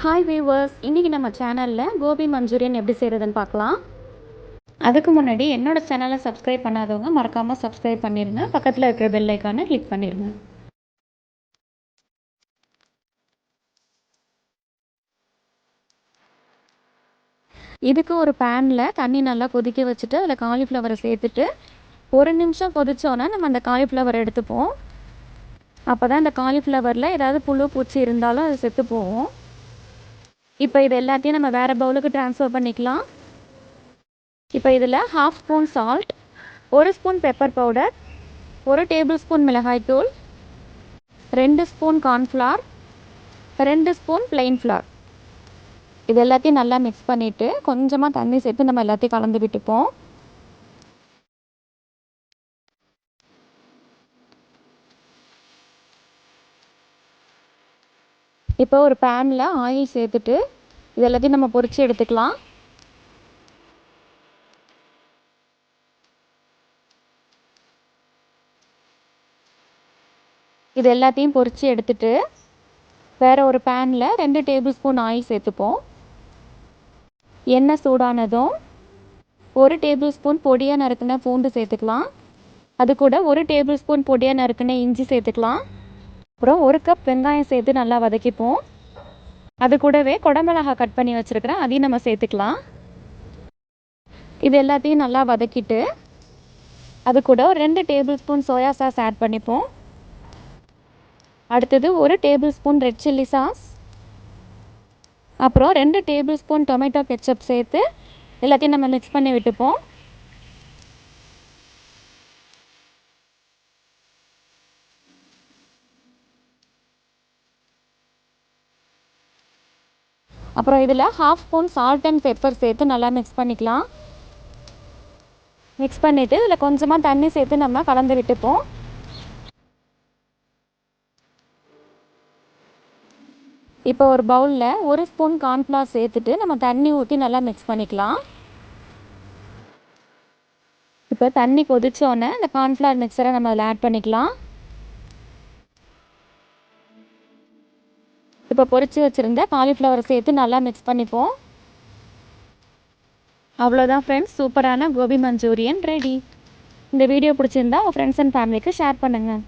Hi viewers, இன்றைக்கி நம்ம சேனலில் கோபி மஞ்சூரியன் எப்படி செய்கிறதுன்னு பார்க்கலாம். அதுக்கு முன்னாடி என்னோடய சேனலை சப்ஸ்கிரைப் பண்ணாதவங்க மறக்காமல் சப்ஸ்கிரைப் பண்ணிடுங்க. பக்கத்தில் இருக்கிற பெல் ஐக்கானை கிளிக் பண்ணிடுங்க. இதுக்கு ஒரு பேனில் தண்ணி நல்லா கொதிக்க வச்சுட்டு அதில் காலிஃப்ளவரை சேர்த்துட்டு 1 நிமிஷம் கொதிச்சோன்னா நம்ம அந்த காலிஃப்ளவரை எடுத்துப்போம். அப்போ தான் அந்த காலிஃப்ளவரில் ஏதாவது புழு பூச்சி இருந்தாலும் அது செத்து போகும். இப்போ இது எல்லாத்தையும் நம்ம வேறு பவுலுக்கு ட்ரான்ஸ்ஃபர் பண்ணிக்கலாம். இப்போ இதில் 1/2 spoon salt, 1 spoon pepper powder, 1 table spoon மிளகாய்த்தூள், 2 spoon cornflour, 2 spoon plain flower, இது எல்லாத்தையும் நல்லா மிக்ஸ் பண்ணிவிட்டு கொஞ்சமாக தண்ணி சேர்த்து நம்ம எல்லாத்தையும் கலந்து விட்டுப்போம். இப்போ ஒரு பேனில் ஆயில் சேர்த்துட்டு இது எல்லாத்தையும் நம்ம பொரித்து எடுத்துக்கலாம். இது எல்லாத்தையும் பொரித்து எடுத்துட்டு வேறு ஒரு பேனில் 2 டேபிள் ஸ்பூன் ஆயில் சேர்த்துப்போம். எண்ணெய் சூடானதும் 1 டேபிள் ஸ்பூன் பொடியாக நறுக்கின பூண்டு சேர்த்துக்கலாம். அது கூட 1 டேபிள் ஸ்பூன் பொடியாக நறுக்கின இஞ்சி சேர்த்துக்கலாம். அப்புறம் 1 கப் வெங்காயம் சேர்த்து நல்லா வதக்கிப்போம். அது கூடவே குடமிளகாய் கட் பண்ணி வச்சுருக்கிறேன், அதையும் நம்ம சேர்த்துக்கலாம். இது எல்லாத்தையும் நல்லா வதக்கிட்டு அது கூட 2 tablespoon soya sauce add பண்ணிப்போம். அடுத்தது 1 tablespoon red chilli sauce, அப்புறம் 2 டேபிள் ஸ்பூன் டொமேட்டோ கெச்சப் சேர்த்து எல்லாத்தையும் நம்ம மிக்ஸ் பண்ணி விட்டுப்போம். அப்புறம் இதில் 1/2 ஸ்பூன் சால்ட் அண்ட் பெப்பர் சேர்த்து நல்லா மிக்ஸ் பண்ணிக்கலாம். மிக்ஸ் பண்ணிவிட்டு இதில் கொஞ்சமாக தண்ணி சேர்த்து நம்ம கலந்து விட்டுப்போம். இப்போ ஒரு பவுலில் 1 ஸ்பூன் கார்ன்ஃப்ளவர் சேர்த்துட்டு நம்ம தண்ணி ஊற்றி நல்லா மிக்ஸ் பண்ணிக்கலாம். இப்போ தண்ணி கொதிச்சோன்னே இந்த கார்ன்ஃப்ளவர் மிக்சரை நம்ம அதில் ஆட் பண்ணிக்கலாம். இப்போ பொரித்து வச்சுருந்த காலிஃப்ளவரை சேர்த்து நல்லா மிக்ஸ் பண்ணிப்போம். அவ்வளோதான் ஃப்ரெண்ட்ஸ், சூப்பரான கோபி மஞ்சூரியன் ரெடி. இந்த வீடியோ பிடிச்சிருந்தா உங்கள் ஃப்ரெண்ட்ஸ் அண்ட் ஃபேமிலிக்கு ஷேர் பண்ணுங்கள்.